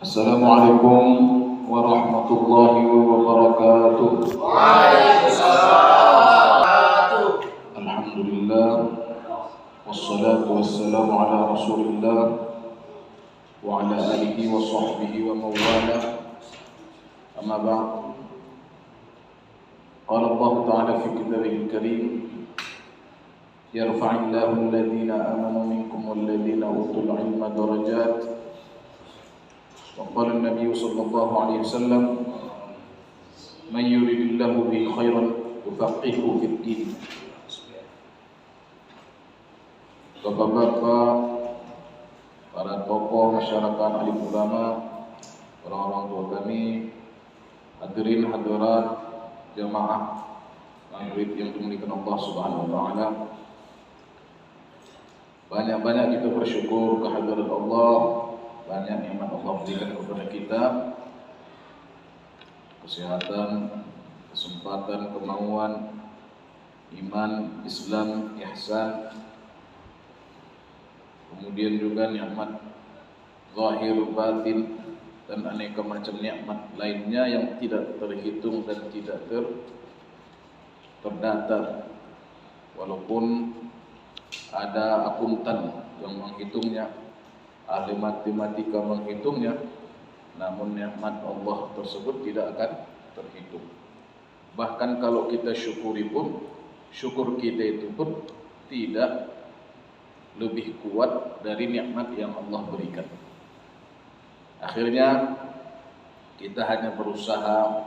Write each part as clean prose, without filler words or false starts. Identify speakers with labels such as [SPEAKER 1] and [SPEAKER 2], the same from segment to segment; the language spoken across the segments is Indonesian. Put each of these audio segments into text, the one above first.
[SPEAKER 1] Assalamualaikum warahmatullahi wabarakatuh. Alhamdulillah, wassalatu wassalamu ala Rasulillah wa ala alihi wa sahbihi wa mawala. Amma ba'd. Qala Allah Ta'ala fi kitabihil karim, yarfa'illahu alladhina amanu minkum walladhina utul ilma darajat. وقال النبي صلى الله عليه وسلم من يريد الله به خيرا يفقهه في الدين. Bapak-bapak, para tokoh masyarakat, alim ulama, orang-orang tua kami, hadirin hadirat jamaah maghrib yang dimuliakan Allah Subhanahu wa taala. Banyak-banyak kita bersyukur kehadirat Allah. Banyak nikmat Allah berikan kepada kita, kesehatan, kesempatan, kemauan, iman, Islam, ihsan, kemudian juga nikmat zahir, batin, dan aneka macam nikmat lainnya yang tidak terhitung dan tidak terdata, walaupun ada akuntan yang menghitungnya, ahli matematika menghitungnya, namun nikmat Allah tersebut tidak akan terhitung. Bahkan kalau kita syukuri pun, syukur kita itu pun tidak lebih kuat dari nikmat yang Allah berikan. Akhirnya kita hanya berusaha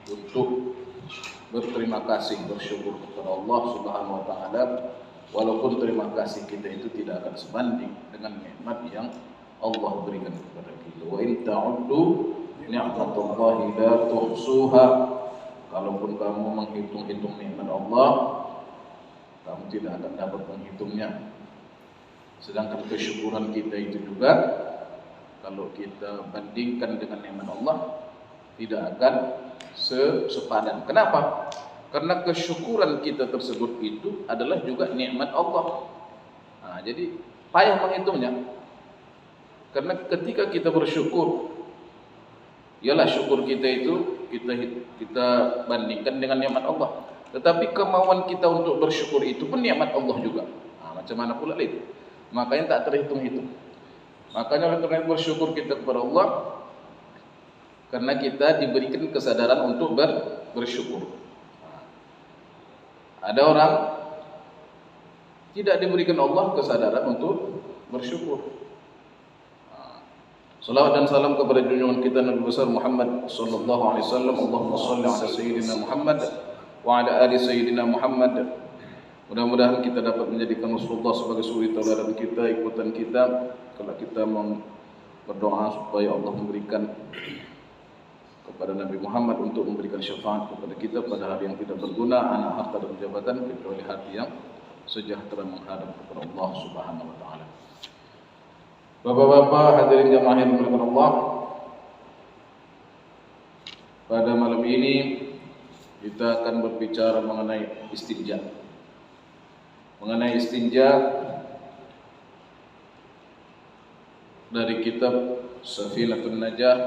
[SPEAKER 1] untuk berterima kasih, bersyukur kepada Allah Subhanahu wa taala, walaupun terima kasih kita itu tidak akan sebanding dengan nikmat yang Allah berikan kepada kita. Wa in ta'uddu ni'matallahi la tuhsuha. Kalaupun kamu menghitung-hitung nikmat Allah, kamu tidak akan dapat menghitungnya. Sedangkan kesyukuran kita itu juga, kalau kita bandingkan dengan nikmat Allah, tidak akan sepadan. Kenapa? Karena kesyukuran kita tersebut itu adalah juga nikmat Allah. Nah, jadi payah menghitungnya. Karena ketika kita bersyukur, ialah syukur kita itu kita bandingkan dengan nikmat Allah. Tetapi kemauan kita untuk bersyukur itu pun nikmat Allah juga. Nah, macam mana pula itu? Makanya tak terhitung-hitung. Makanya oleh karena bersyukur kita kepada Allah, karena kita diberikan kesadaran untuk bersyukur. Ada orang tidak diberikan Allah kesadaran untuk bersyukur. Salawat dan salam kepada junjungan kita Nabi besar Muhammad sallallahu alaihi wasallam. Allahumma shalli ala sayyidina Muhammad wa ala ali sayyidina Muhammad. Mudah-mudahan kita dapat menjadikan Rasulullah sebagai suri tauladan kita, ikutan kita, kalau kita berdoa supaya Allah memberikan kepada Nabi Muhammad untuk memberikan syafaat kepada kita pada hari yang tidak berguna, anak, harta dan jabatan, kecuali hati yang sejahtera menghadap kepada Allah Subhanahu wa taala. Bapak-bapak, hadirin jamaah yang dimuliakan Allah, pada malam ini kita akan berbicara mengenai istinja. Mengenai istinja dari kitab Safinatun Najah,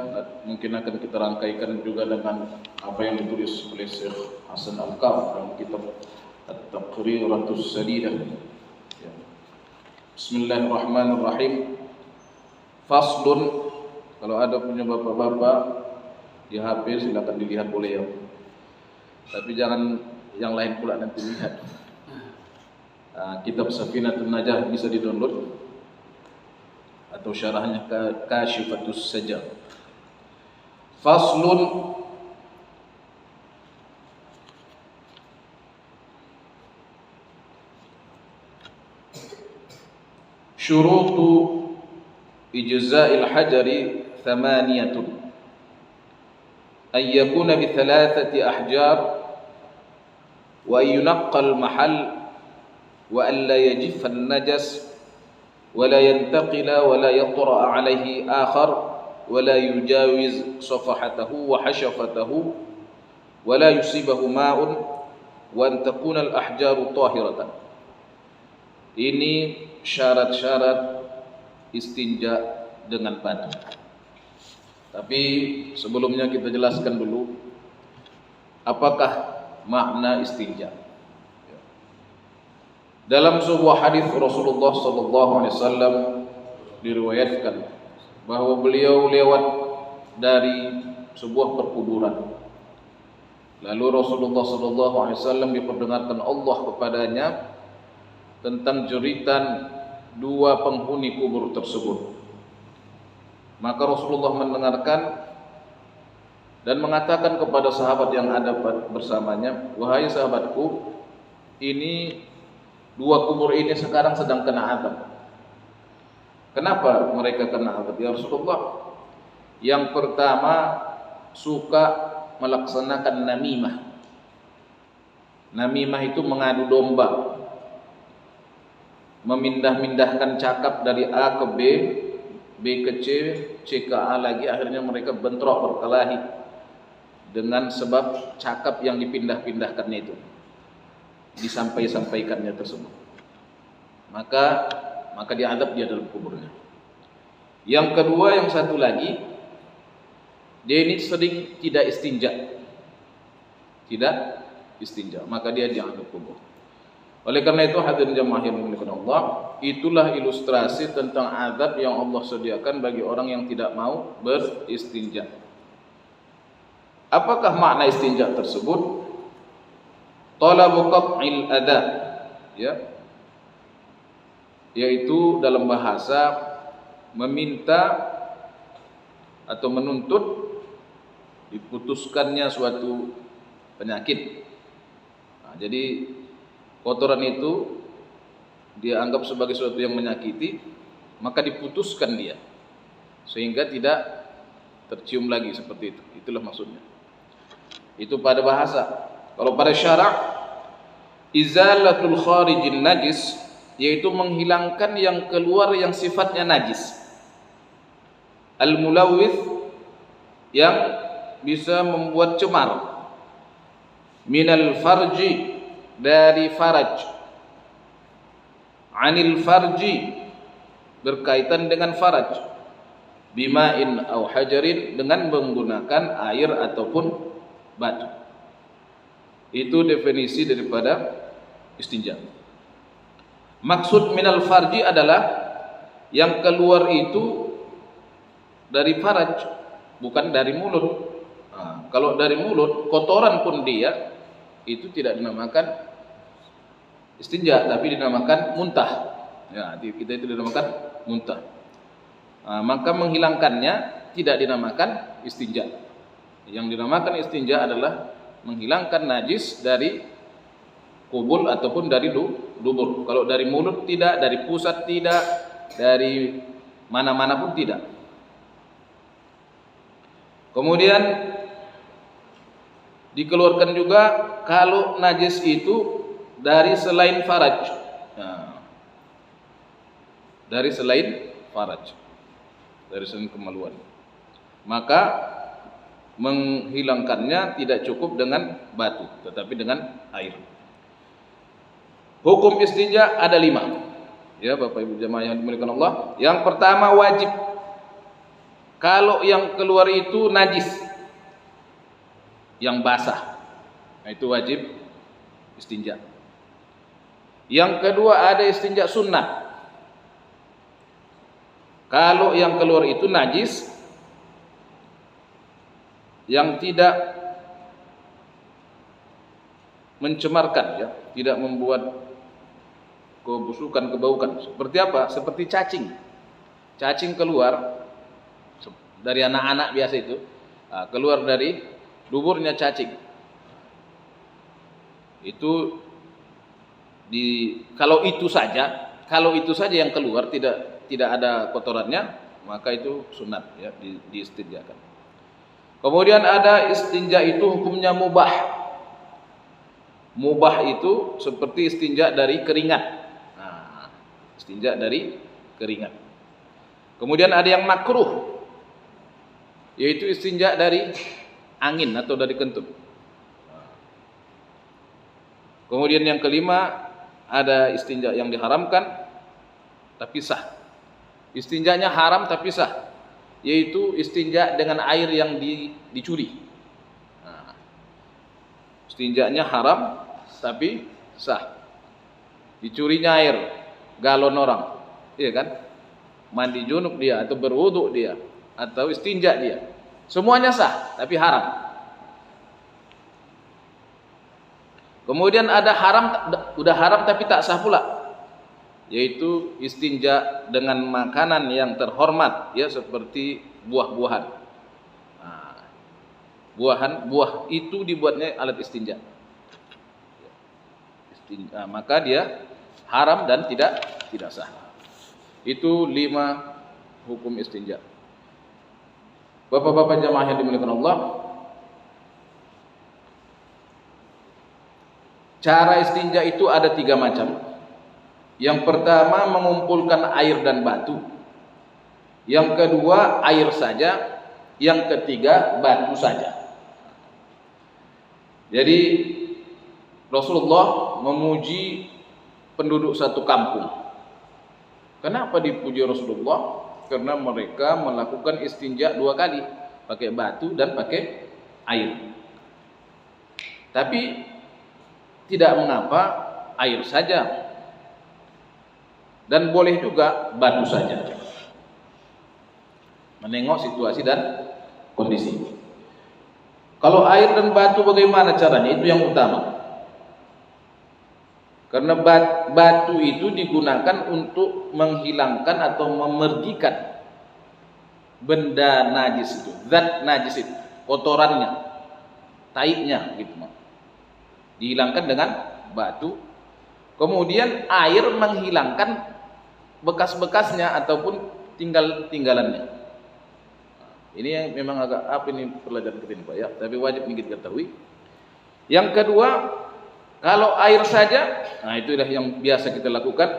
[SPEAKER 1] mungkin akan kita rangkaikan juga dengan apa yang ditulis oleh Syekh Hasan Al-Kaf dalam kitab At-Taqriratus Sadidah. Ya. Bismillahirrahmanirrahim. Faslun, kalau ada punya bapak-bapak di HP silakan dilihat boleh ya. Tapi jangan yang lain pula nanti lihat. Kitab Safinatun Najah bisa di-download, atau syarahnya Kashifatus Saja. Faslun, syurutu ijza'il hajari thamaniyatun an yakuna bi thalathati ahjar wa an yunaqqa al mahal wa an la yajiffa an najas ولا ينتقل ولا يطرأ عليه آخر ولا يجاوز صفحته وحشفته ولا يصيبه ماء وأن تكون الأحجار طاهرة. Ini syarat-syarat istinja dengan batu. Tapi sebelumnya kita jelaskan dulu apakah makna istinja. Dalam sebuah hadis Rasulullah SAW diriwayatkan bahwa beliau lewat dari sebuah perkuburan. Lalu Rasulullah SAW diperdengarkan Allah kepadanya tentang jeritan dua penghuni kubur tersebut. Maka Rasulullah mendengarkan dan mengatakan kepada sahabat yang ada bersamanya, "Wahai sahabatku, ini dua kubur ini sekarang sedang kena azab." Kenapa mereka kena azab ya Rasulullah? Yang pertama, suka melaksanakan namimah. Namimah itu mengadu domba, memindah-mindahkan cakap dari A ke B, B ke C, C ke A lagi, akhirnya mereka bentrok berkelahi dengan sebab cakap yang dipindah-pindahkannya itu, disampaikannya tersebut. Maka diadab dia dalam kuburnya. Yang kedua, yang satu lagi, dia ini sering tidak istinja, maka dia diadab kubur. Oleh karena itu hadirin jamaah yang dimuliakan Allah, itulah ilustrasi tentang azab yang Allah sediakan bagi orang yang tidak mau beristinja. Apakah makna istinja tersebut? Talabu qat'il adha, ya, yaitu dalam bahasa meminta atau menuntut diputuskannya suatu penyakit. Nah, jadi kotoran itu dia anggap sebagai sesuatu yang menyakiti, maka diputuskan dia sehingga tidak tercium lagi seperti itu. Itulah maksudnya. Itu pada bahasa. Kalau pada syarak, izalatul kharijin najis, yaitu menghilangkan yang keluar yang sifatnya najis. Al-mulawwith, yang bisa membuat cemar. Minal farji, dari faraj. Anil farji, berkaitan dengan faraj. Bima'in au hajarin, dengan menggunakan air ataupun batu. Itu definisi daripada istinja. Maksud minal farji adalah yang keluar itu dari faraj, bukan dari mulut. Nah, kalau dari mulut, kotoran pun dia itu tidak dinamakan istinja, tapi dinamakan muntah. Ya, kita itu dinamakan muntah. Nah, maka menghilangkannya tidak dinamakan istinja. Yang dinamakan istinja adalah menghilangkan najis dari kubul ataupun dari dubur. Kalau dari mulut tidak, dari pusat tidak, dari mana-mana pun tidak. Kemudian dikeluarkan juga kalau najis itu dari selain faraj. Nah, dari selain faraj, dari selain kemaluan, maka menghilangkannya tidak cukup dengan batu, tetapi dengan air. Hukum istinja ada 5. Ya, Bapak Ibu jemaah yang dimuliakan Allah. Yang pertama, wajib. Kalau yang keluar itu najis, yang basah, nah itu wajib istinja. Yang kedua, ada istinja sunnah. Kalau yang keluar itu najis yang tidak mencemarkan, ya, tidak membuat kebusukan, kebaukan. Seperti apa? Seperti cacing. Cacing keluar dari anak-anak biasa itu, keluar dari duburnya cacing. Itu kalau itu saja yang keluar, tidak ada kotorannya, maka itu sunat, ya, diistinjakan. Kemudian ada istinja itu hukumnya mubah. Mubah itu seperti istinja dari keringat. Nah, istinja dari keringat. Kemudian ada yang makruh, yaitu istinja dari angin atau dari kentut. Kemudian yang kelima, ada istinja yang diharamkan tapi sah. Istinjanya haram tapi sah, yaitu istinja dengan air yang dicuri. Nah, istinjanya haram tapi sah. Dicurinya air galon orang, iya kan? Mandi junub dia atau berwudu dia atau istinja dia, semuanya sah tapi haram. Kemudian ada haram, udah haram tapi tak sah pula, yaitu istinja dengan makanan yang terhormat, ya, seperti buah-buahan. Nah, buah itu dibuatnya alat istinja. Maka dia haram dan tidak sah. Itu 5 hukum istinja. Bapak-bapak jamaah yang dimuliakan Allah, cara istinja itu ada 3 macam. Yang pertama mengumpulkan air dan batu. Yang kedua air saja. Yang ketiga batu saja. Jadi Rasulullah memuji penduduk satu kampung. Kenapa dipuji Rasulullah? Karena mereka melakukan istinja 2 kali, pakai batu dan pakai air. Tapi tidak mengapa air saja, dan boleh juga batu saja, menengok situasi dan kondisi. Kalau air dan batu bagaimana caranya? Itu yang utama. Karena batu itu digunakan untuk menghilangkan atau memergikan benda najis itu, zat najis itu, kotorannya, taibnya gitu. Dihilangkan dengan batu. Kemudian air menghilangkan bekas-bekasnya ataupun tinggalannya. Ini yang memang agak ini pelajaran kita ini Pak ya, tapi wajib kita ketahui. Yang kedua, kalau air saja, nah itulah yang biasa kita lakukan,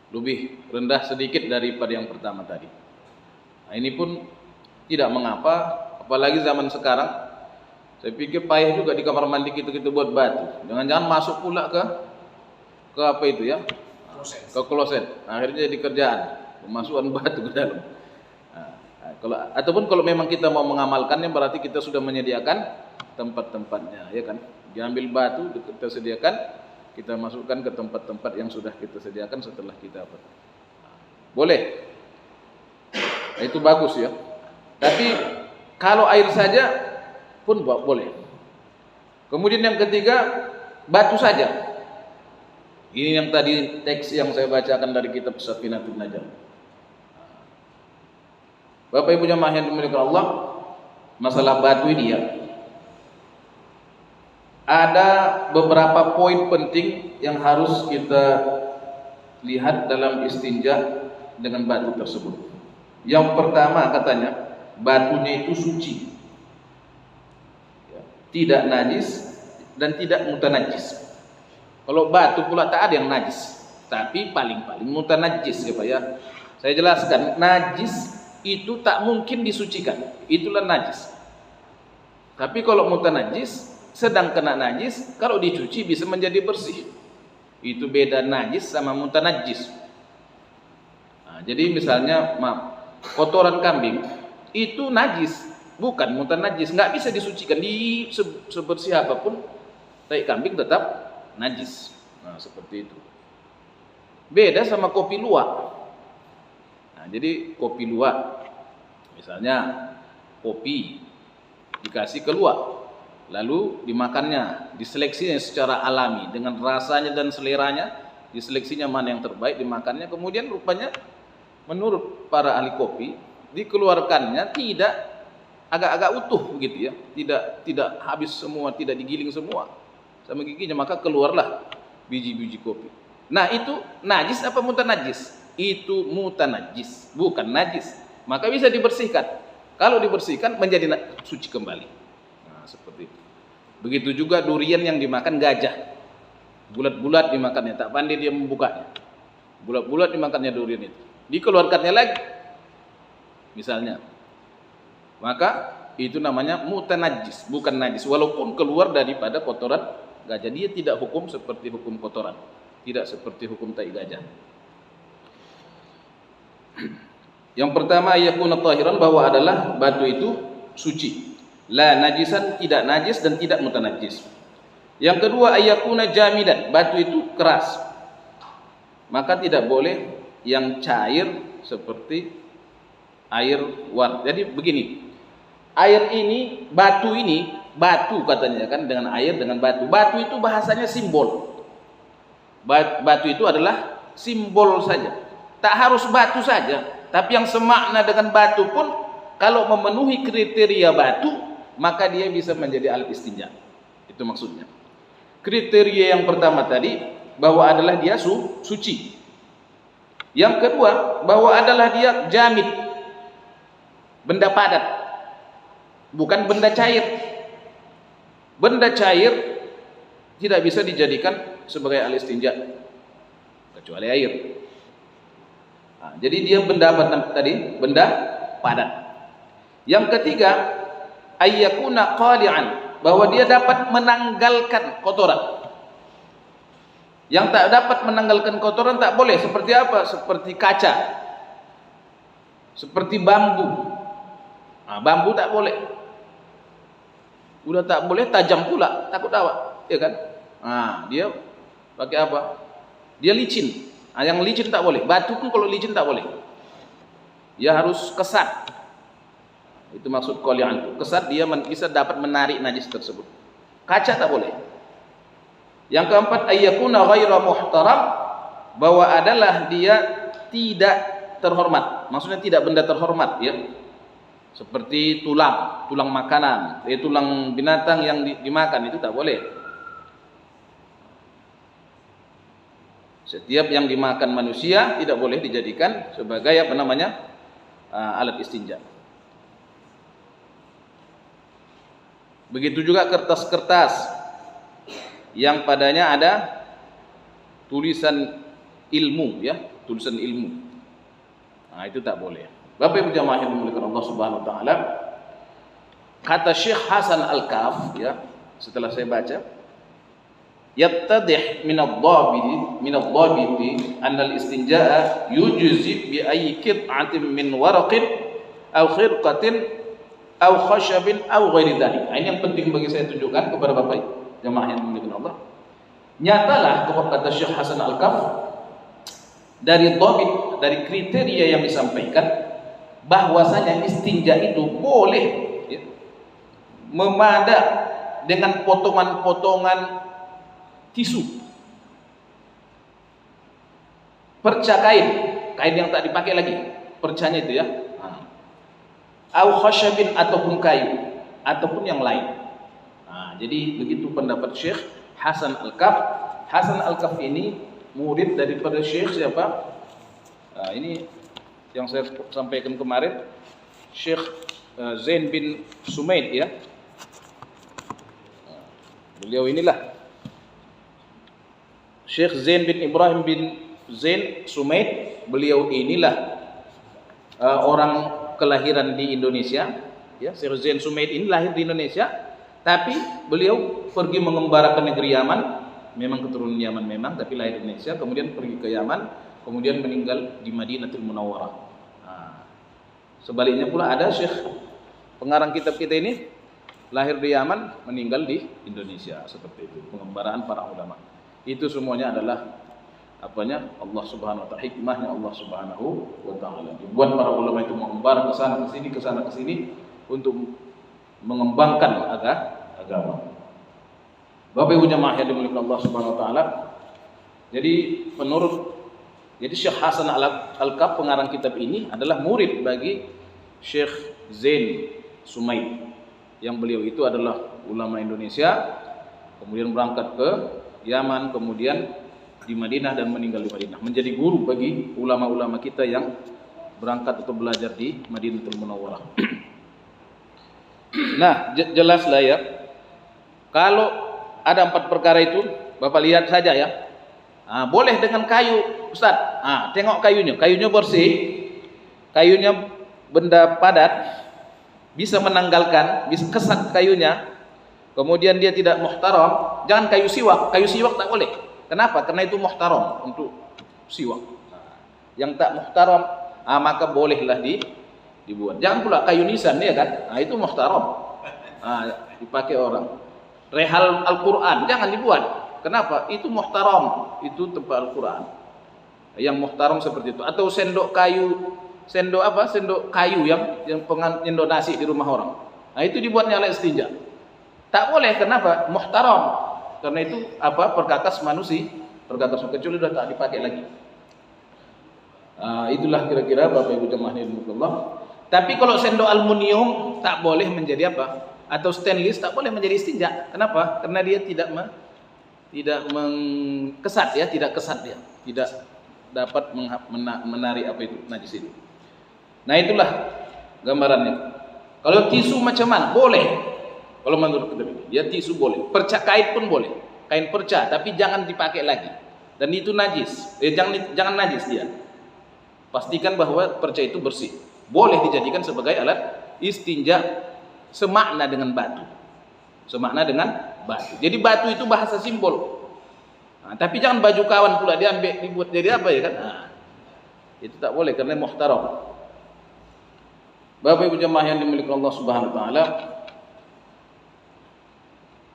[SPEAKER 1] lebih rendah sedikit daripada yang pertama tadi. Nah, ini pun tidak mengapa, apalagi zaman sekarang. Saya pikir payah juga di kamar mandi kita buat batu. Jangan-jangan masuk pula ke apa itu ya? Ke kloset. Akhirnya jadi kerjaan pemasukan batu ke dalam. Ataupun kalau memang kita mau mengamalkannya, berarti kita sudah menyediakan tempat-tempatnya, ya kan? Diambil batu kita sediakan, kita masukkan ke tempat-tempat yang sudah kita sediakan setelah kita apa? Boleh. Nah, itu bagus ya. Tapi kalau air saja pun boleh. Kemudian yang ketiga, batu saja. Ini yang tadi teks yang saya bacakan dari kitab Safinatun Najah. Bapak Ibu jamaah yang dimuliakan Allah, masalah batu ini ya, ada beberapa poin penting yang harus kita lihat dalam istinja dengan batu tersebut. Yang pertama katanya, batunya itu suci, tidak najis dan tidak mutanajis. Kalau batu pula tak ada yang najis, tapi paling-paling mutanajis ya Pak ya. Saya jelaskan, najis itu tak mungkin disucikan, itulah najis. Tapi kalau mutanajis, sedang kena najis, kalau dicuci bisa menjadi bersih. Itu beda najis sama mutanajis. Nah, jadi misalnya, kotoran kambing itu najis, bukan mutanajis, nggak bisa disucikan. Di sebersih apapun tai kambing tetap najis. Nah, seperti itu. Beda sama kopi luwak. Nah, jadi kopi luwak, misalnya kopi dikasih ke luwak, lalu dimakannya, diseleksinya secara alami dengan rasanya dan seleranya, diseleksinya mana yang terbaik, dimakannya, kemudian rupanya menurut para ahli kopi dikeluarkannya tidak agak-agak utuh begitu ya, tidak habis semua, tidak digiling semua sama giginya, maka keluarlah biji-biji kopi. Nah, itu najis apa mutanajis? Itu mutanajis, bukan najis. Maka bisa dibersihkan. Kalau dibersihkan menjadi suci kembali. Nah, seperti itu. Begitu juga durian yang dimakan gajah. Bulat-bulat dimakannya, tak pandai dia membukanya. Bulat-bulat dimakannya durian itu. Dikeluarkannya lagi. Misalnya. Maka itu namanya mutanajis, bukan najis. Walaupun keluar daripada kotoran gajah, dia tidak hukum seperti hukum kotoran. Tidak seperti hukum tai gajah. Yang pertama yakuna tahiran, bahwa adalah batu itu suci. La najisan, tidak najis dan tidak mutanajis. Yang kedua ayakuna jamidan, batu itu keras. Maka tidak boleh yang cair seperti air war. Jadi begini. Air ini, batu katanya kan, dengan air dengan batu. Batu itu bahasanya simbol. Batu itu adalah simbol saja. Tak harus batu saja. Tapi yang semakna dengan batu pun kalau memenuhi kriteria batu, maka dia bisa menjadi alat istinja. Itu maksudnya. Kriteria yang pertama tadi bahwa adalah dia suci. Yang kedua bahwa adalah dia jamid, benda padat, bukan benda cair. Benda cair tidak bisa dijadikan sebagai alat istinja kecuali air. Nah, jadi dia benda apa tadi? Benda padat. Yang ketiga, ayyakuna qali'an, bahwa dia dapat menanggalkan kotoran. Yang tak dapat menanggalkan kotoran tak boleh. Seperti apa? Seperti kaca, seperti bambu. Nah, bambu tak boleh. Udah tak boleh, tajam pula, takut awak, ya kan? Nah, dia pakai apa? Dia licin. Nah, yang licin tak boleh. Batu pun kalau licin tak boleh. Dia harus kesat. Itu maksud qali'an. Kesat, dia bisa dapat menarik najis tersebut. Kaca tak boleh. Yang keempat ayyakuna ghaira muhtaram, bahwa adalah dia tidak terhormat. Maksudnya tidak benda terhormat, ya. Seperti tulang makanan, tulang binatang yang dimakan, itu tak boleh. Setiap yang dimakan manusia tidak boleh dijadikan sebagai apa namanya? Alat istinja. Begitu juga kertas-kertas yang padanya ada tulisan ilmu, ya, tulisan ilmu. Nah, itu tak boleh. Bapak Ibu jamaah yang dimuliakan Allah Subhanahu wa taala, kata Syekh Hasan Al-Kaf, ya, setelah saya baca, yattadih min ad-dhabiti anna al-istinjaa yujzi bi ayyi qit'atin min waraqin aw khirqatin aw khashabin aw ghairi dhalik. Ini yang penting bagi saya tunjukkan kepada Bapak jemaah yang dimuliakan Allah. Nyatalah kata Syekh Hasan Al-Kaf, dari dhabit, dari kriteria yang disampaikan, bahwasanya istinja itu boleh, ya, memadak dengan potongan-potongan tisu, perca kain yang tak dipakai lagi, percanya itu, ya, au khashabin, ataupun kayu, ataupun yang lain. Nah, jadi begitu pendapat Syekh Hasan Al-Kaf. Hasan Al-Kaf ini murid daripada Syekh siapa? Nah, ini yang saya sampaikan kemarin, Syekh Zain bin Sumaid, ya. Beliau inilah Syekh Zain bin Ibrahim bin Zain Sumaid. Beliau inilah orang kelahiran di Indonesia, ya. Syekh Zain Sumaid ini lahir di Indonesia, tapi beliau pergi mengembara ke negeri Yaman. Memang keturunan Yaman memang, tapi lahir di Indonesia, kemudian pergi ke Yaman, kemudian meninggal di Madinatul Munawwarah. Nah, sebaliknya pula ada Syekh pengarang kitab kita ini lahir di Yaman, meninggal di Indonesia, seperti itu pengembaraan para ulama. Itu semuanya adalah apanya? Allah Subhanahu wa taala, hikmahnya Allah Subhanahu wa taala. Dibuat para ulama itu mengembara ke sana ke sini untuk mengembangkan agama. Bapak Ibu jemaah yang dimuliakan Allah Subhanahu wa taala. Jadi Syekh Hasan Al-Kaf pengarang kitab ini adalah murid bagi Syekh Zain Sumaid, yang beliau itu adalah ulama Indonesia, kemudian berangkat ke Yaman, kemudian di Madinah dan meninggal di Madinah, menjadi guru bagi ulama-ulama kita yang berangkat atau belajar di Madinatul Munawwarah. Nah, jelaslah, ya, kalau ada 4 perkara itu, Bapak lihat saja, ya. Boleh dengan kayu, Ustaz. Tengok kayunya bersih, kayunya benda padat, bisa menanggalkan, bisa kesat kayunya. Kemudian dia tidak muhtaram. Jangan kayu siwak tak boleh. Kenapa? Karena itu muhtaram untuk siwak. Yang tak muhtaram, maka bolehlah dibuat. Jangan pula kayu nisan ya kan, itu muhtaram, dipakai orang. Rehal Al-Quran jangan dibuat. Kenapa? Itu muhtaram, itu tempat Al-Quran. Yang muhtaram seperti itu. Atau sendok kayu, sendok kayu yang sendok nasi di rumah orang. Itu dibuatnya alat istinja. Tak boleh, kenapa? Muhtaram. Karena itu perkakas manusia, perkakas kecuali sudah tak dipakai lagi. Itulah kira-kira Bapak Ibu jemaah Allah. Tapi kalau sendok aluminium tak boleh menjadi atau stainless tak boleh menjadi istinja. Kenapa? Karena dia tidak mengkesat ya, tidak kesat dia, tidak dapat menarik najis itu. Nah itulah gambarannya. Kalau tisu macam mana? Boleh. Kalau menurut kita, ya tisu boleh. Kain pun boleh. Kain perca, tapi jangan dipakai lagi. Dan itu najis. Jangan najis dia. Pastikan bahwa perca itu bersih. Boleh dijadikan sebagai alat istinja semakna dengan batu. Semakna dengan batu. Jadi batu itu bahasa simbol. Tapi jangan baju kawan pula diambil dibuat jadi apa ya kan? Itu tak boleh karena muhtaram. Bapak Ibu jemaah yang dimiliki Allah Subhanahu wa taala.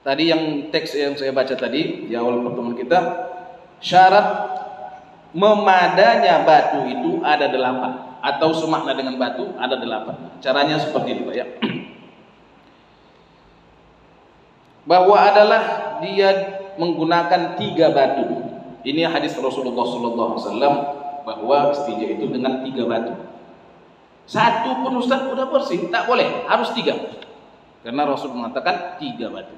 [SPEAKER 1] Tadi yang teks yang saya baca tadi di awal pertemuan kita, syarat memadanya batu itu ada 8 atau semakna dengan batu ada 8. Caranya seperti itu Pak ya. Bahwa adalah dia menggunakan 3 batu. Ini hadis Rasulullah SAW bahwa istinja itu dengan 3 batu. Satu pun Ustaz udah bersih, tak boleh, harus 3. Karena Rasul mengatakan 3 batu.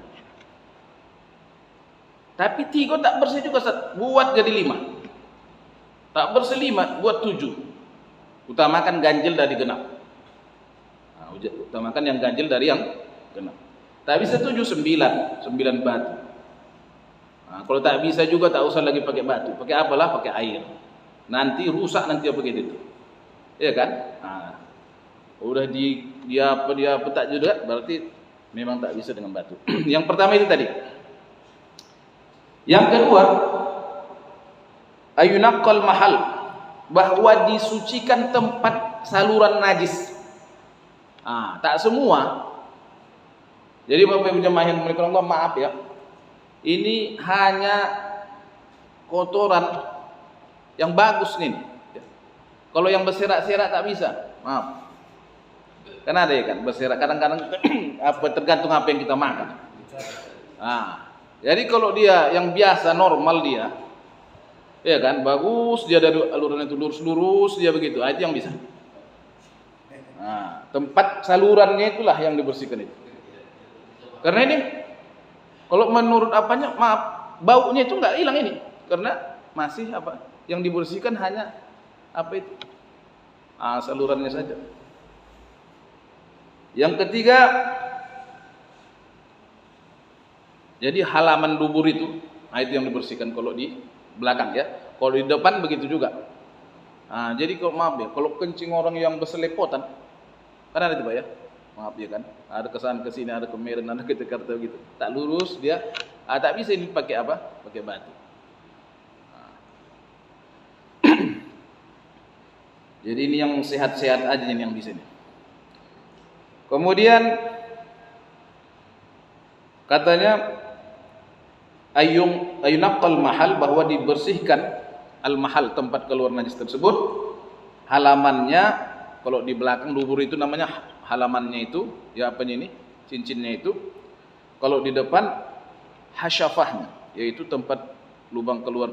[SPEAKER 1] Tapi 3 tak bersih juga Ustaz, buat jadi 5. Tak bersih 5, buat 7. Utamakan ganjil dari genap. Utamakan yang ganjil dari yang genap. Tak bisa 7, 9 batu. Kalau tak bisa juga tak usah lagi pakai batu. Pakai apalah? Pakai air. Nanti rusak nanti apa gitu. Iya kan? Udah dia tak juga berarti memang tak bisa dengan batu. Yang pertama itu tadi. Yang kedua, ayunaqqal mahal, bahwa disucikan tempat saluran najis. Tak semua. Jadi Bapak Ibu jemaah yang dimiliki Allah, maaf ya. Ini hanya kotoran yang bagus nih. Kalau yang berserak-serak tak bisa. Maaf. Kan ada ya kan berserak kadang-kadang tergantung apa yang kita makan. Jadi kalau dia yang biasa normal dia, ya kan bagus dia dari aluran itu lurus dia begitu, itu yang bisa. Tempat salurannya itulah yang dibersihkan itu. Karena ini kalau menurut maaf baunya itu nggak hilang ini, karena masih yang dibersihkan hanya itu salurannya saja. Yang ketiga, jadi halaman dubur itu yang dibersihkan kalau di belakang ya. Kalau di depan begitu juga. Jadi kalau maaf ya, kalau kencing orang yang berselepotan, kan ada itu Pak ya. Maaf ya kan, ada kesana ke sini, ada ke Medan, ada ke Jakarta gitu. Tak lurus dia, tak bisa ini pakai pakai batu. Jadi ini yang sehat-sehat aja ini yang bisa nih. Kemudian katanya ayunaqqal mahal, bahwa dibersihkan al-mahal tempat keluar najis tersebut, halamannya kalau di belakang dubur itu namanya halamannya itu ya ini cincinnya itu. Kalau di depan hasyafahnya, yaitu tempat lubang keluar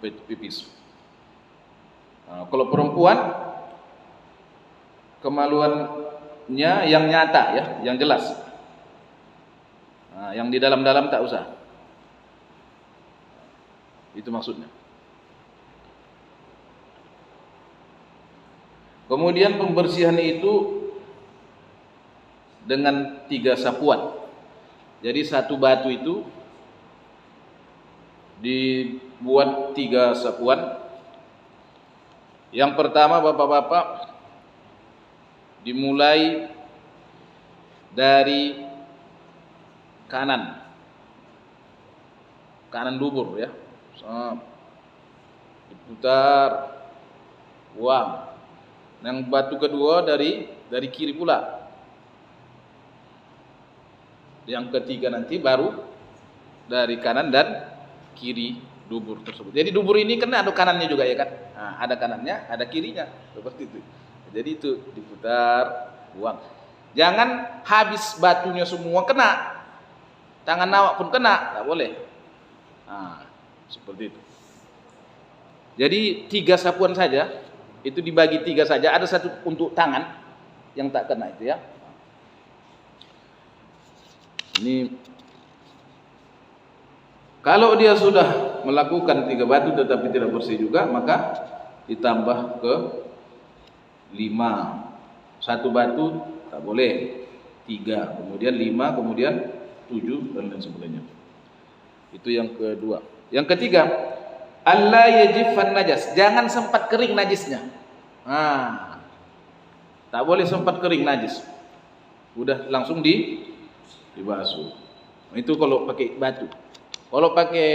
[SPEAKER 1] itu pipis. Kalau perempuan kemaluannya yang nyata ya, yang jelas. Yang di dalam-dalam tak usah. Itu maksudnya. Kemudian pembersihan itu dengan 3 sapuan. Jadi satu batu itu dibuat 3 sapuan. Yang pertama Bapak-bapak, dimulai dari kanan dubur ya, diputar, buang. Yang batu kedua dari kiri pula. Yang ketiga nanti baru dari kanan dan kiri dubur tersebut. Jadi dubur ini kan ada kanannya juga ya kan? Nah, ada kanannya, ada kirinya, seperti itu. Jadi itu diputar, buang. Jangan habis batunya semua kena. Tangan awak pun kena, tak boleh. Nah, seperti itu. Jadi 3 sapuan saja, itu dibagi 3 saja. Ada satu untuk tangan yang tak kena itu ya. Ini kalau dia sudah melakukan 3 batu tetapi tidak bersih juga, maka ditambah ke 5. 1 batu tak boleh, 3, kemudian 5, kemudian 7 dan lain sebagainya. Itu yang kedua. Yang ketiga, alla yajifan najas, jangan sempat kering najisnya. Nah, tak boleh sempat kering najis. Udah langsung dibasuh. Itu kalau pakai batu. Kalau pakai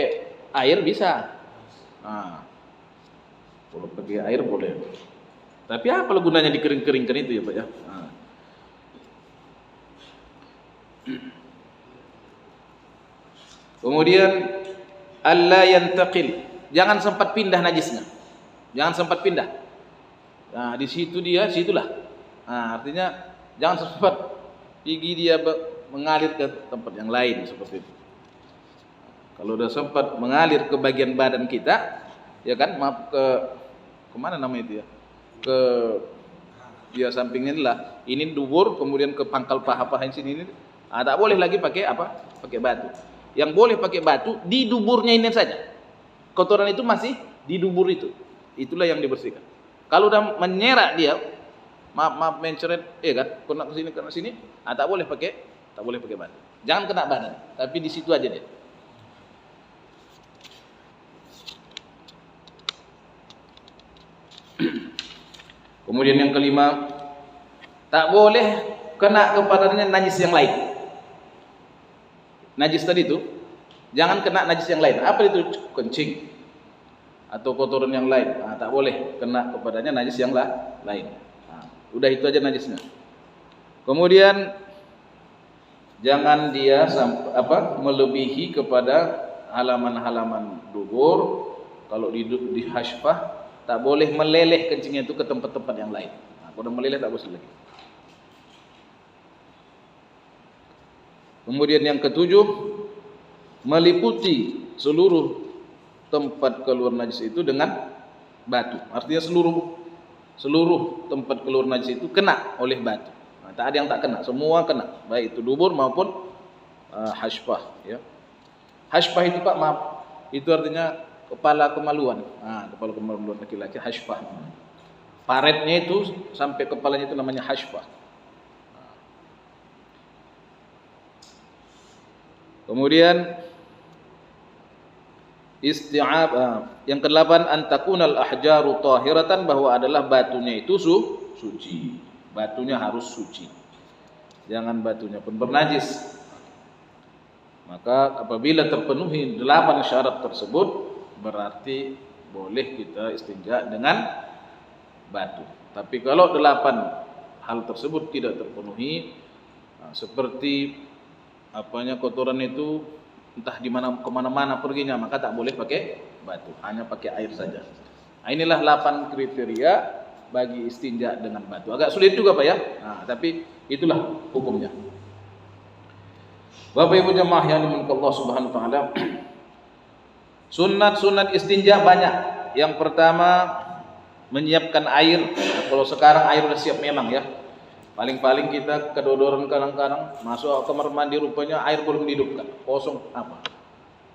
[SPEAKER 1] air bisa. Nah, kalau pakai air boleh. Tapi apa gunanya dikering-keringkan itu ya Pak ya? Nah. Kemudian alla yantaqil, jangan sempat pindah najisnya. Jangan sempat pindah. Nah, di situ dia, situlah. Nah, artinya jangan sempat gigi dia mengalir ke tempat yang lain seperti itu. Kalau udah sempat mengalir ke bagian badan kita, ya kan, maaf ke mana namanya itu ya? Ke dia samping inilah. Ini dubur, kemudian ke pangkal paha-paha sini ini. Ah, tak boleh lagi pakai apa? Pakai batu. Yang boleh pakai batu di duburnya ini saja. Kotoran itu masih di dubur itu. Itulah yang dibersihkan. Kalau udah menyerak dia, maaf menceret, kan, kena sini, tak boleh pakai batu. Jangan kena badan, tapi di situ aja dia. Kemudian yang kelima, tak boleh kena kepadanya najis yang lain. Najis tadi itu jangan kena najis yang lain. Apa itu? Kencing atau kotoran yang lain. Nah, tak boleh kena kepadanya najis yang lain. Nah, udah itu aja najisnya. Kemudian jangan dia melebihi kepada halaman-halaman dubur. Kalau di hashfah tak boleh meleleh kencingnya itu ke tempat-tempat yang lain. Nah, kalau meleleh tak boleh lagi. Kemudian yang ketujuh, meliputi seluruh tempat keluar najis itu dengan batu. Artinya seluruh tempat keluar najis itu kena oleh batu. Nah, tak ada yang tak kena, semua kena, baik itu dubur maupun hashfah. Ya. Hashfah itu Pak, maaf, itu artinya kepala kemaluan. Nah, kepala kemaluan laki-laki hashfah. Paretnya itu sampai kepalanya itu namanya hashfah. Kemudian isti'ab, yang ke-8, antakunal ahjaru tahiratan, bahwa adalah batunya itu suci. Batunya harus suci. Jangan batunya pun bernajis. Maka apabila terpenuhi 8 syarat tersebut, berarti boleh kita istinja dengan batu. Tapi kalau 8 hal tersebut tidak terpenuhi, seperti kotoran itu entah di mana kemana-mana perginya, maka tak boleh pakai batu, hanya pakai air saja. Nah, inilah 8 kriteria bagi istinja dengan batu. Agak sulit juga Pak ya. Nah, tapi itulah hukumnya. Bapak Ibu jemaah yang dimuliakan Allah Subhanahu wa taala. Sunat istinja banyak. Yang pertama, menyiapkan air. Nah, kalau sekarang air sudah siap memang ya. Paling-paling kita kedodoran kadang-kadang masuk kamar mandi, rupanya air belum dihidupkan, kosong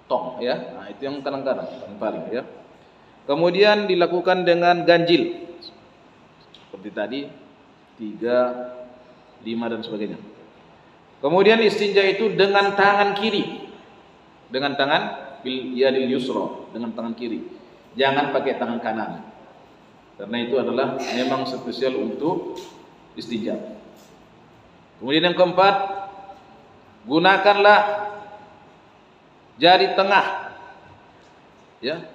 [SPEAKER 1] tong ya. Nah, itu yang kadang-kadang paling ya. Kemudian dilakukan dengan ganjil seperti tadi 3, 5 dan sebagainya. Kemudian istinja itu dengan tangan kiri, dengan tangan bil yadil yusra, dengan tangan kiri. Jangan pakai tangan kanan, karena itu adalah memang spesial untuk istinja. Kemudian yang keempat, gunakanlah jari tengah, ya,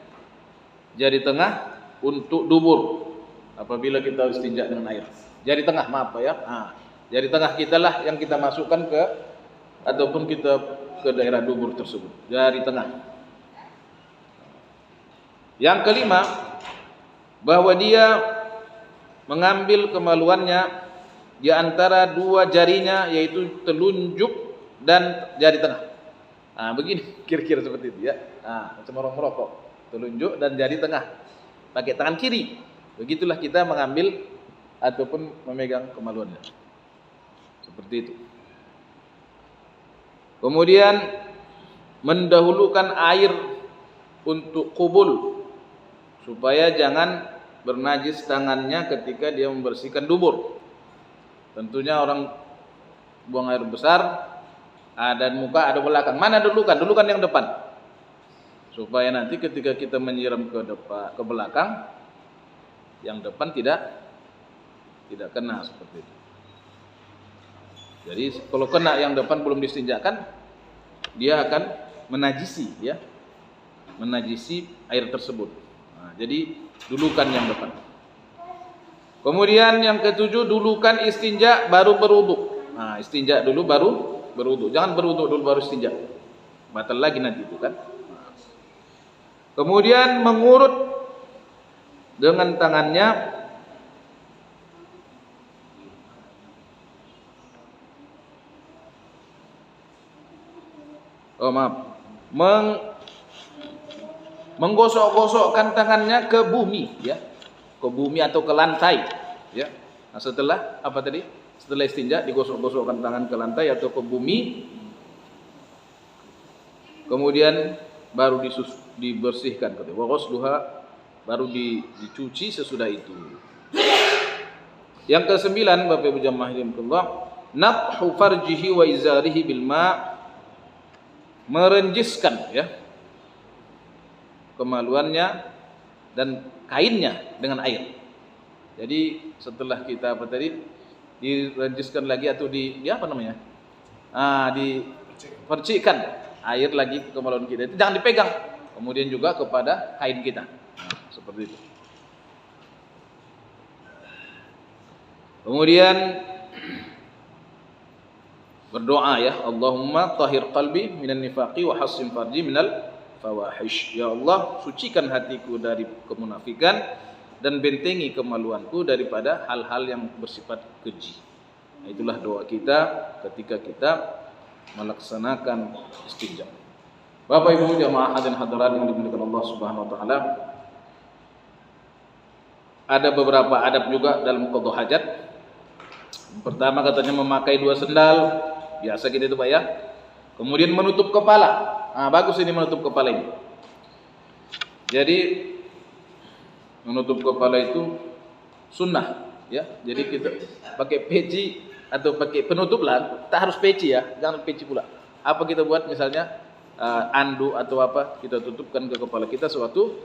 [SPEAKER 1] jari tengah untuk dubur. apabila kita istinja dengan air. Jari tengah, maaf Pak ya. Jari tengah kita lah yang kita masukkan ke ataupun kita ke daerah dubur tersebut. Jari tengah. Yang kelima, bahwa dia mengambil kemaluannya di antara dua jarinya, yaitu telunjuk dan jari tengah. Begini kira-kira seperti itu ya. Macam orang merokok, telunjuk dan jari tengah pakai tangan kiri. Begitulah kita mengambil ataupun memegang kemaluannya. Seperti itu. Kemudian mendahulukan air untuk qubul supaya jangan bernajis tangannya ketika dia membersihkan dubur. Tentunya orang buang air besar, ada muka, ada belakang. Mana dulukan? Dulukan yang depan. Supaya nanti ketika kita menyiram ke depan, ke belakang, yang depan tidak kena seperti itu. Jadi kalau kena yang depan belum distinjakan, dia akan menajisi ya. Menajisi air tersebut. Jadi dulukan yang depan. Kemudian yang ketujuh, dulukan istinja baru berwudu. Istinja dulu baru berwudu. Jangan berwudu dulu baru istinja. Batal lagi nanti itu kan. Kemudian mengurut dengan tangannya menggosok-gosokkan tangannya ke bumi ya. Ke bumi atau ke lantai ya. Setelah apa tadi? Setelah istinja digosok-gosokkan tangan ke lantai atau ke bumi. Kemudian baru dibersihkan kata. Wa ghusluha, baru dicuci sesudah itu. Yang kesembilan, Bapak Ibu jamaah rahimakumullah, nathu farjihi wa izarihi bil ma', merenjiskan ya kemaluannya dan kainnya dengan air. Jadi setelah kita apa tadi direnjiskan lagi atau dipercikkan air lagi ke kemaluan kita, itu jangan dipegang. Kemudian juga kepada kain kita. Seperti itu. Kemudian berdoa ya, Allahumma tahhir qalbi minan nifaqi wa hassin farji minal fawahish. Ya Allah, sucikan hatiku dari kemunafikan dan bentengi kemaluanku daripada hal-hal yang bersifat keji. Itulah doa kita ketika kita melaksanakan istinja. Bapak Ibu jamaah hadirin hadirat yang dimuliakan Allah Subhanahu wa taala, ada beberapa adab juga dalam qada hajat. Pertama katanya memakai 2 sendal, biasa kita itu Pak ya. Kemudian menutup kepala. Bagus ini menutup kepala ini. Jadi menutup kepala itu sunnah ya. Jadi kita pakai peci atau pakai penutup lah, tak harus peci ya, jangan peci pula. Apa kita buat misalnya anduk atau apa, kita tutupkan ke kepala kita sewaktu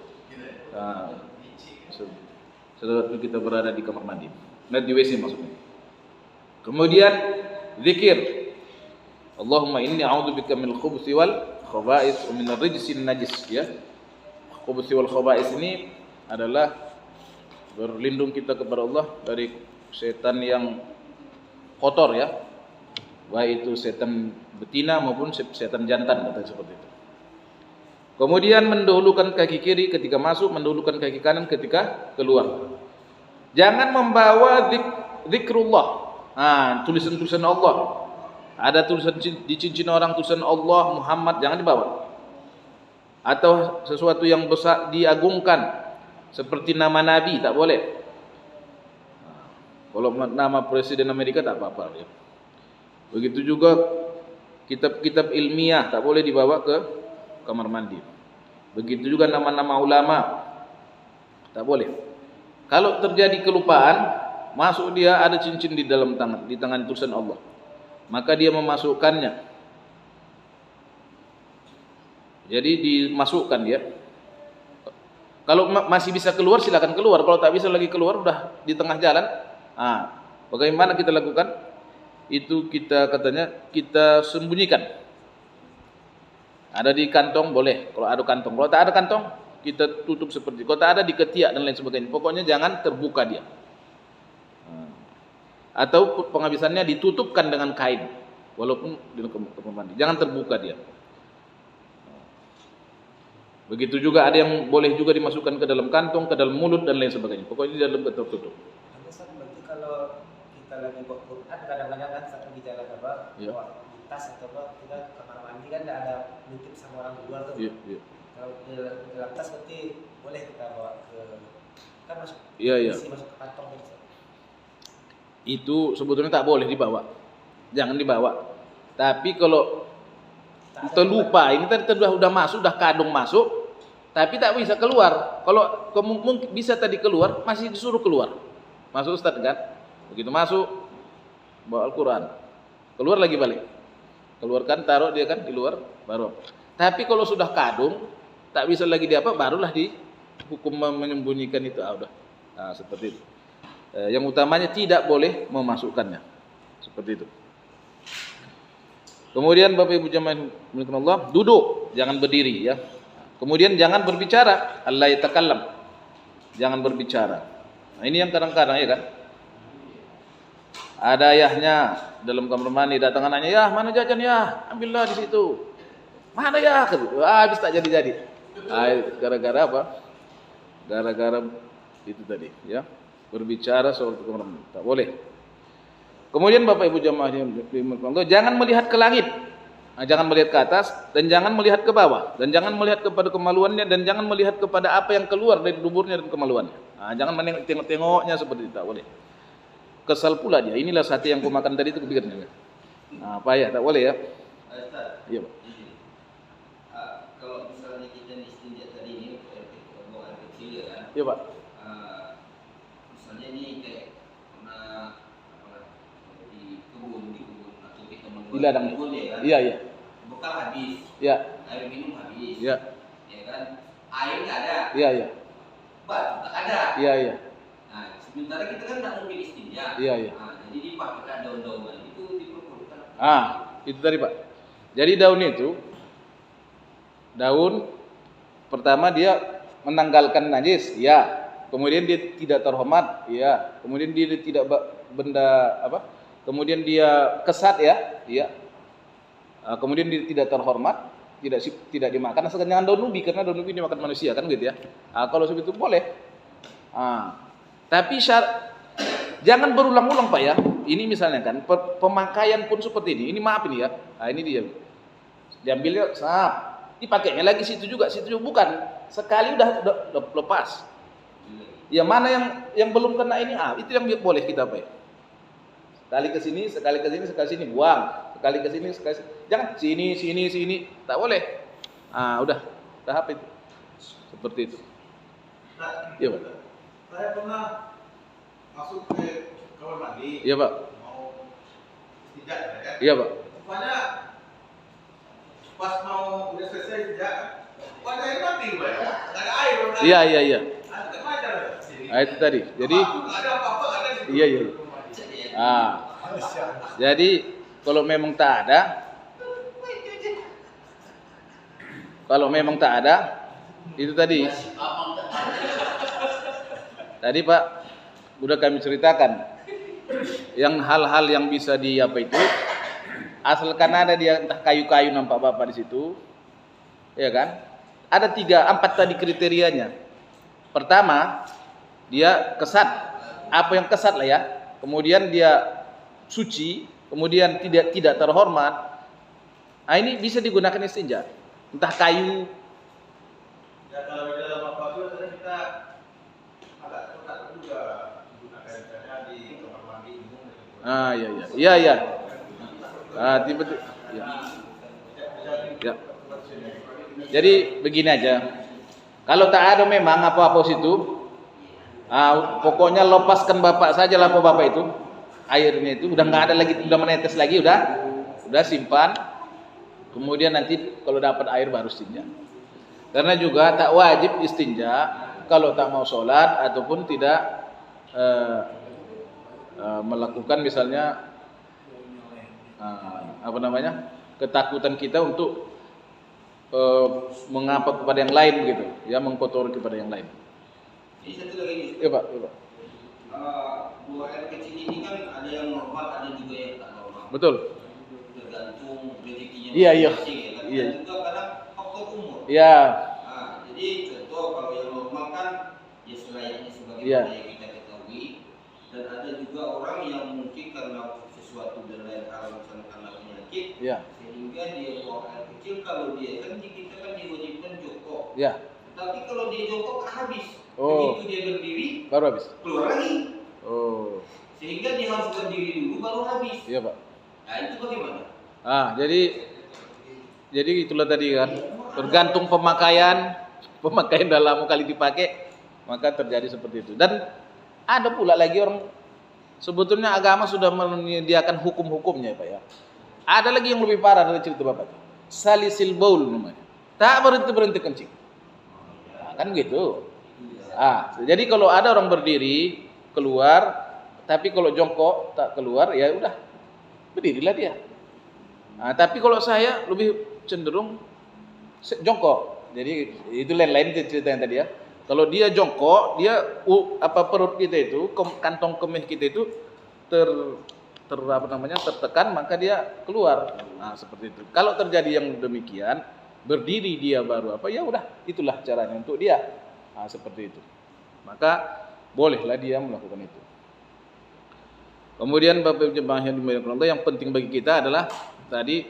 [SPEAKER 1] kita berada di kamar mandi. Di WC maksudnya. Kemudian zikir. Allahumma inni a'udzubika minal khubuthi wal khaba'its wa minar rijsin najis ya. Khubuthi wal khaba'its ini adalah berlindung kita kepada Allah dari setan yang kotor ya. Baik itu setan betina maupun setan jantan kata seperti itu. Kemudian mendahulukan kaki kiri ketika masuk, mendahulukan kaki kanan ketika keluar. Jangan membawa zikrullah. Tulisan-tulisan Allah. Ada tulisan di cincin orang, tulisan Allah, Muhammad, jangan dibawa. Atau sesuatu yang besar diagungkan seperti nama Nabi, tak boleh. Kalau nama Presiden Amerika tak apa-apa ya. Begitu juga kitab-kitab ilmiah tak boleh dibawa ke kamar mandi. Begitu juga nama-nama ulama tak boleh. Kalau terjadi kelupaan, masuk dia ada cincin di dalam tangan, di tangan tulisan Allah, maka dia memasukkannya. Jadi dimasukkan dia. Kalau masih bisa keluar silakan keluar. Kalau tak bisa lagi keluar, udah di tengah jalan. Bagaimana kita lakukan? Itu kita katanya kita sembunyikan. Ada di kantong boleh. Kalau ada kantong, kalau tak ada kantong, kita tutup seperti itu. Kalau tak ada di ketiak dan lain sebagainya. Pokoknya jangan terbuka dia. Atau penghabisannya ditutupkan dengan kain, walaupun di kamar mandi. Jangan terbuka dia. Begitu juga ada yang boleh juga dimasukkan ke dalam kantong, ke dalam mulut dan lain sebagainya. Pokoknya di dalam tertutup.
[SPEAKER 2] Berarti kalau kita lagi bawa Quran, kadang-kadang kan saat di jalan apa, bawa di tas atau apa, kita kamar mandi kan tidak ada nitip sama orang di luar tuh.
[SPEAKER 1] Iya.
[SPEAKER 2] Kalau di dalam tas berarti boleh kita bawa ke kan masuk.
[SPEAKER 1] Iya.
[SPEAKER 2] Masuk ke kantong gitu.
[SPEAKER 1] Itu sebetulnya tak boleh dibawa. Jangan dibawa. Tapi kalau terlupa, ini tadi udah masuk, udah kadung masuk, tapi tak bisa keluar. Kalau mungkin bisa tadi keluar, masih disuruh keluar. Masuk Ustaz kan? Begitu masuk, bawa Al-Quran, keluar lagi balik. Keluarkan, taruh dia kan di luar, baru. Tapi kalau sudah kadung, tak bisa lagi diapa, barulah dihukum menyembunyikan itu. Udah. Nah, seperti itu. Yang utamanya tidak boleh memasukkannya. Seperti itu. Kemudian Bapak Ibu jemaah milik Allah, duduk, jangan berdiri ya. Kemudian jangan berbicara, Allah yatakallam. Jangan berbicara. Nah, ini yang kadang-kadang ya kan. Ada ayahnya dalam kamar mandi, datang anaknya, "Ya, mana jajan ya? Ambillah di situ." "Mana ya?" Habis tak jadi-jadi. Gara-gara apa? Gara-gara itu tadi, ya. Berbicara soal kamar mandi. Tak boleh. Kemudian Bapak Ibu jemaah yang jangan melihat ke langit, jangan melihat ke atas, dan jangan melihat ke bawah, dan jangan melihat kepada kemaluannya, dan jangan melihat kepada apa yang keluar dari duburnya dan kemaluannya. Jangan menengok-tengoknya seperti itu, tak boleh. Kesal pula dia. Inilah sate yang kumakan tadi itu kepikirnya. Apa ya? Tak boleh ya. Iya Pak.
[SPEAKER 3] Kalau misalnya kita istinja tadi ini buang air kecil ya kan?
[SPEAKER 1] Iya Pak.
[SPEAKER 3] Misalnya ini kayak di kebun atau kita membuat
[SPEAKER 1] Di ladang.
[SPEAKER 3] kebun ya kan?
[SPEAKER 1] Iya.
[SPEAKER 3] Bekal habis.
[SPEAKER 1] Iya.
[SPEAKER 3] Air minum habis.
[SPEAKER 1] Iya.
[SPEAKER 3] Ya kan? Air nggak ada.
[SPEAKER 1] Iya.
[SPEAKER 3] Batu tak ada.
[SPEAKER 1] Iya.
[SPEAKER 3] Nah, sementara kita kan tak mungkin istinja.
[SPEAKER 1] Iya.
[SPEAKER 3] Nah, jadi dipakai daun-daunan itu diperlukan.
[SPEAKER 1] Itu tadi Pak. Jadi daun itu, daun pertama dia menanggalkan najis, ya. Kemudian dia tidak terhormat, ya. Kemudian dia tidak benda apa? Kemudian dia kesat, ya. Iya. Kemudian dia tidak terhormat, tidak dimakan. Asalkan jangan daun ubi, karena daun ubi dimakan manusia kan gitu ya. Kalau seperti itu boleh. Tapi jangan berulang-ulang Pak ya. Ini misalnya kan pemakaian pun seperti ini. Ini maaf ini ya. Ini dia. Diambilnya dipakainya lagi situ juga bukan. Sekali udah lepas. Ya mana yang belum kena ini itu yang boleh kita Pak. Sekali ke sini, sekali sini buang. Sekali ke sini, jangan sini. Tak boleh. Udah tahap itu. Seperti itu. Iya Pak.
[SPEAKER 4] Saya pernah masuk ke kamar mandi.
[SPEAKER 1] Iya Pak.
[SPEAKER 4] Mau istinja ya.
[SPEAKER 1] Iya Pak.
[SPEAKER 4] Rupanya pas mau udah selesai istinja, rupanya air mati Pak ya. Enggak ada air.
[SPEAKER 1] Iya.
[SPEAKER 4] Ada macam
[SPEAKER 1] Itu tadi. Jadi
[SPEAKER 4] ada apa-apa ada di situ.
[SPEAKER 1] Iya. Jadi kalau memang tak ada, itu tadi. Tadi Pak udah kami ceritakan yang hal-hal yang bisa asalkan ada dia entah kayu-kayu nampak Bapak di situ, ya kan? Ada 4 tadi kriterianya. Pertama, dia kesat, apa yang kesat lah ya. Kemudian dia suci, kemudian tidak terhormat. Ini bisa digunakan istinja. Entah kayu.
[SPEAKER 4] Ya kalau di dalam apa-apa kita agak ketat juga gunakan misalnya di kamar mandi umum.
[SPEAKER 1] Iya. Tiba-tiba. Ya. Jadi begini aja. Kalau tak ada memang apa-apa situ, pokoknya lepaskan Bapak saja lah Bapak itu. Airnya itu udah nggak ada lagi, udah menetes lagi, udah simpan. Kemudian nanti kalau dapat air baru istinja. Karena juga tak wajib istinja kalau tak mau sholat ataupun tidak melakukan misalnya ketakutan kita untuk mengapa kepada yang lain begitu, ya, mengkotori kepada yang lain.
[SPEAKER 3] Jadi satu lagi,
[SPEAKER 1] Iya Pak, iya Pak.
[SPEAKER 3] buang air kecil ini kan ada yang normal, ada juga yang tak normal.
[SPEAKER 1] Betul.
[SPEAKER 3] Tergantung rezekinya
[SPEAKER 1] Iya, iya.
[SPEAKER 3] masing-masing, ya kan?
[SPEAKER 1] Iya.
[SPEAKER 3] Dan juga kadang faktor umur.
[SPEAKER 1] Iya.
[SPEAKER 3] Nah, jadi contoh kalau yang normal kan ya selayaknya sebagaimana
[SPEAKER 1] Iya.
[SPEAKER 3] yang kita ketahui. Dan ada juga orang yang mungkin karena sesuatu dan lain hal misalnya karena penyakit,
[SPEAKER 1] Iya.
[SPEAKER 3] sehingga dia buang air kecil. Kalau dia kan kita kan diwajibkan jongkok.
[SPEAKER 1] Iya.
[SPEAKER 3] Tapi kalau dia jongkok habis.
[SPEAKER 1] Oh.
[SPEAKER 3] Begitu dia berdiri
[SPEAKER 1] Baru habis.
[SPEAKER 3] keluar lagi.
[SPEAKER 1] Oh.
[SPEAKER 3] Sehingga dia harus berdiri dulu baru habis.
[SPEAKER 1] Iya Pak.
[SPEAKER 3] Nah itu bagaimana?
[SPEAKER 1] Jadi itulah tadi kan, tergantung pemakaian dalam kali dipakai, maka terjadi seperti itu. Dan ada pula lagi orang, sebetulnya agama sudah menyediakan hukum-hukumnya Pak ya. Ada lagi yang lebih parah dari cerita Bapak. Salisil baul namanya. Tak berhenti kencing. Nah, kan gitu. Jadi kalau ada orang berdiri keluar, tapi kalau jongkok tak keluar, ya udah berdirilah dia. Nah, tapi kalau saya lebih cenderung jongkok. Jadi itu lain-lain cerita yang tadi ya. Kalau dia jongkok, dia perut kita itu, kantong kemih kita itu tertekan, maka dia keluar. Nah, seperti itu. Kalau terjadi yang demikian, berdiri dia baru ya udah, itulah caranya untuk dia. Nah, seperti itu. Maka bolehlah dia melakukan itu. Kemudian Bapak Ibu jemaah yang dimuliakan Allah, yang penting bagi kita adalah tadi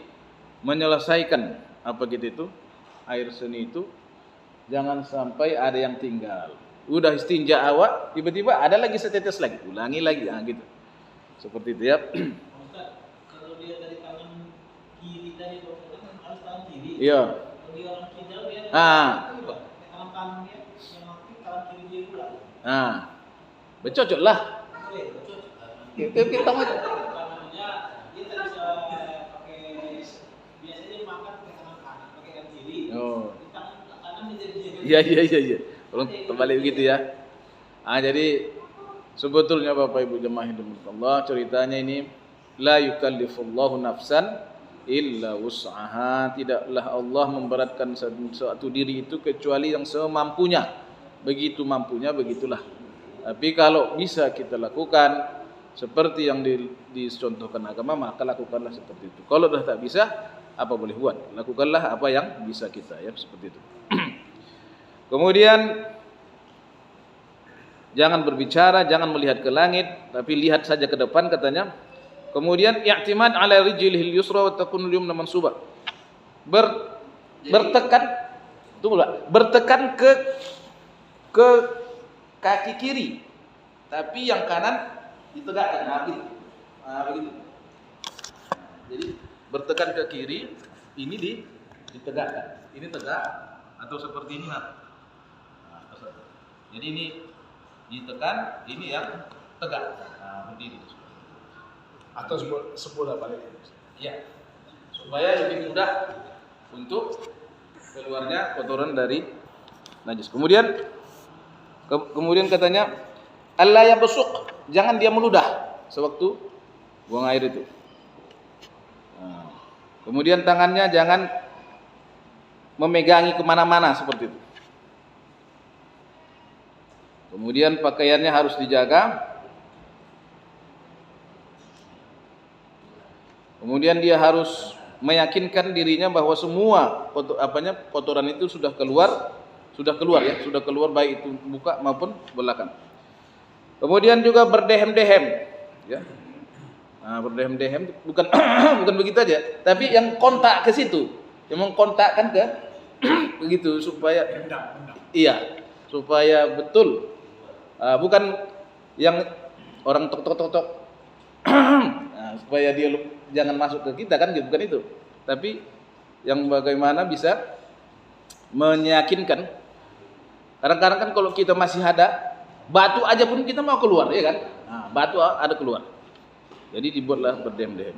[SPEAKER 1] menyelesaikan air seni itu, jangan sampai ada yang tinggal. Udah istinja awak, tiba-tiba ada lagi setetes lagi, ulangi lagi, gitu. Seperti itu ya.
[SPEAKER 5] Ustaz, kalau dia dari tangan kiri tadi harus tangan kiri.
[SPEAKER 1] Iya.
[SPEAKER 5] Kalau dia orang kidal dia tangan kanan dia yang aktif, tangan kiri dia pula.
[SPEAKER 1] Bercocok lah.
[SPEAKER 5] Boleh, betul.
[SPEAKER 1] Kita mau.
[SPEAKER 5] Tangannya dia tak bisa pakai, biasanya makan pakai tangan kanan, pakai tangan kiri.
[SPEAKER 1] Oh.
[SPEAKER 5] Di tangan kanan dia jadi.
[SPEAKER 1] Iya. Orang terbalik begitu ya. Jadi sebetulnya Bapak Ibu jemaah yang dimuliakan Allah, ceritanya ini la yukallifullahu nafsan illa wus'aha. Tidaklah Allah memberatkan suatu diri itu kecuali yang semampunya. Begitu mampunya begitulah. Tapi kalau bisa kita lakukan seperti yang dicontohkan agama, maka lakukanlah seperti itu. Kalau sudah tak bisa, apa boleh buat? Lakukanlah apa yang bisa kita, ya, seperti itu. Kemudian jangan berbicara, jangan melihat ke langit, tapi lihat saja ke depan katanya. Kemudian i'timad ala rijlihil yusra wa takun yumna mansuba. Bertekan ke kaki kiri, tapi yang kanan ditegakkan, begitu. Jadi bertekan ke kiri, ini ditegakkan. Ini tegak atau seperti ini, jadi ini ditekan, ini yang tegak. Berdiri.
[SPEAKER 6] Atau sebelah balik.
[SPEAKER 1] Iya. Supaya lebih mudah untuk keluarnya kotoran dari najis. Kemudian katanya Allah ya besuk, jangan dia meludah sewaktu buang air itu. Kemudian tangannya jangan memegangi kemana-mana seperti itu. Kemudian pakaiannya harus dijaga. Kemudian dia harus meyakinkan dirinya bahwa semua kotoran itu sudah keluar baik itu muka maupun belakang. Kemudian juga berdehem-dehem, ya. Berdehem-dehem bukan bukan begitu aja, tapi yang kontak ke situ, yang mengkontakkan ke begitu supaya iya, supaya betul. Bukan yang orang tok supaya dia jangan masuk ke kita kan, bukan itu. Tapi yang bagaimana bisa meyakinkan. Kadang-kadang kan kalau kita masih ada batu aja pun kita mau keluar, ya kan? Batu ada keluar. Jadi dibuatlah berdehem-dehem.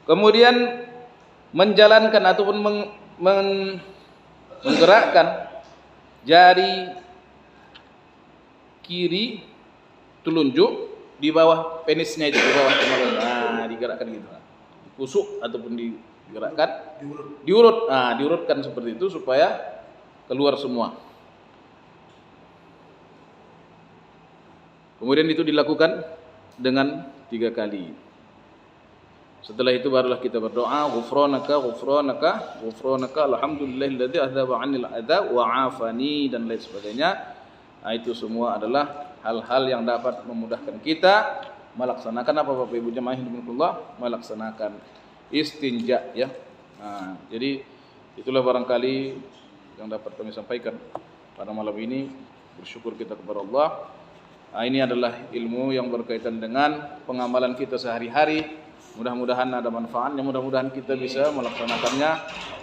[SPEAKER 1] Kemudian menjalankan ataupun menggerakkan jari kiri telunjuk di bawah penisnya itu, di bawah kemaluan. Digerakkan gitu. Dikusuk ataupun Gerakkan, diurut. Nah, diurutkan seperti itu supaya keluar semua. Kemudian itu dilakukan dengan 3 kali. Setelah itu barulah kita berdoa, ghufranaka ghufranaka ghufranaka alhamdulillahilladzi adzaba 'anil adza wa 'afani dan lain sebagainya. Nah, itu semua adalah hal-hal yang dapat memudahkan kita melaksanakan apa Bapak Ibu jemaah rahimakumullah, melaksanakan istinja ya. Nah, jadi itulah barangkali yang dapat kami sampaikan pada malam ini. Bersyukur kita kepada Allah. Nah, ini adalah ilmu yang berkaitan dengan pengamalan kita sehari-hari. Mudah-mudahan ada manfaatnya, mudah-mudahan kita bisa melaksanakannya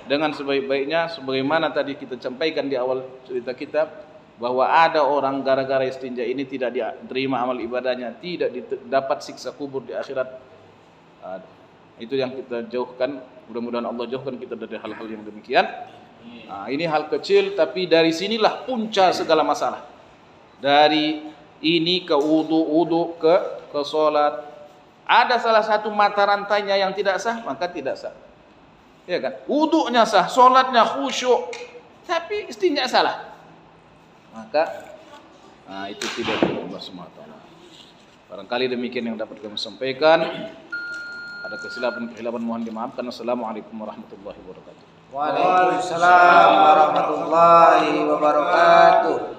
[SPEAKER 1] dengan sebaik-baiknya. Sebagaimana tadi kita sampaikan di awal cerita kita, bahwa ada orang gara-gara istinja ini tidak diterima amal ibadahnya, tidak dapat siksa kubur di akhirat. Itu yang kita jauhkan. Mudah-mudahan Allah jauhkan kita dari hal-hal yang demikian. Nah, ini hal kecil, tapi dari sinilah punca segala masalah. Dari ini ke wudu ke sholat. Ada salah satu mata rantainya yang tidak sah, maka tidak sah. Ya kan? Wudunya sah, sholatnya khusyuk, tapi istinja salah. Maka itu tidak dari Allah SWT. Barangkali demikian yang dapat kami sampaikan. Ada kesilapan mohon dimaafkan. Assalamualaikum warahmatullahi wabarakatuh.
[SPEAKER 2] Waalaikumsalam warahmatullahi wabarakatuh.